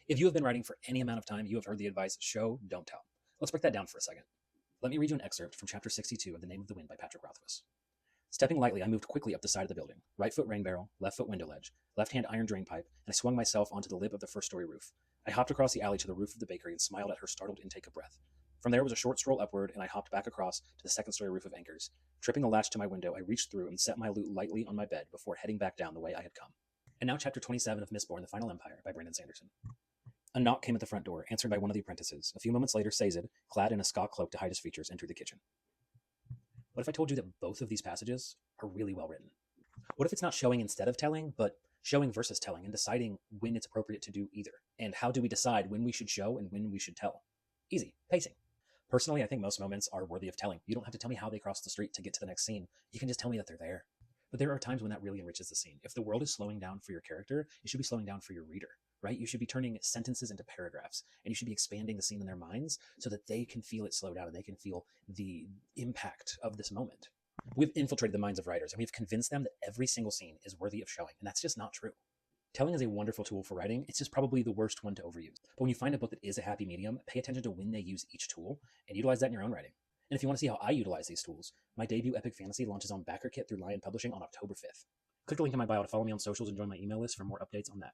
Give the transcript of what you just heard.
If you have been writing for any amount of time, you have heard the advice, show, don't tell. Let's break that down for a second. Let me read you an excerpt from chapter 62 of The Name of the Wind by Patrick Rothfuss. Stepping lightly, I moved quickly up the side of the building. Right foot rain barrel, left foot window ledge, left hand iron drain pipe, and I swung myself onto the lip of the first-story roof. I hopped across the alley to the roof of the bakery and smiled at her startled intake of breath. From there was a short stroll upward, and I hopped back across to the second-story roof of Anchors. Tripping the latch to my window, I reached through and set my loot lightly on my bed before heading back down the way I had come. And now chapter 27 of Mistborn, The Final Empire by Brandon Sanderson. A knock came at the front door, answered by one of the apprentices. A few moments later, Sazed, clad in a ska cloak to hide his features, entered the kitchen. What if I told you that both of these passages are really well written? What if it's not showing instead of telling, but showing versus telling, and deciding when it's appropriate to do either? And how do we decide when we should show and when we should tell? Easy. Pacing. Personally, I think most moments are worthy of telling. You don't have to tell me how they cross the street to get to the next scene. You can just tell me that they're there. But there are times when that really enriches the scene. If the world is slowing down for your character, it should be slowing down for your reader, right? You should be turning sentences into paragraphs, and you should be expanding the scene in their minds so that they can feel it slow down and they can feel the impact of this moment. We've infiltrated the minds of writers, and we've convinced them that every single scene is worthy of showing, and that's just not true. Telling is a wonderful tool for writing. It's just probably the worst one to overuse. But when you find a book that is a happy medium, pay attention to when they use each tool and utilize that in your own writing. And if you want to see how I utilize these tools, my debut epic fantasy launches on BackerKit through Lion Publishing on October 5th. Click the link in my bio to follow me on socials and join my email list for more updates on that.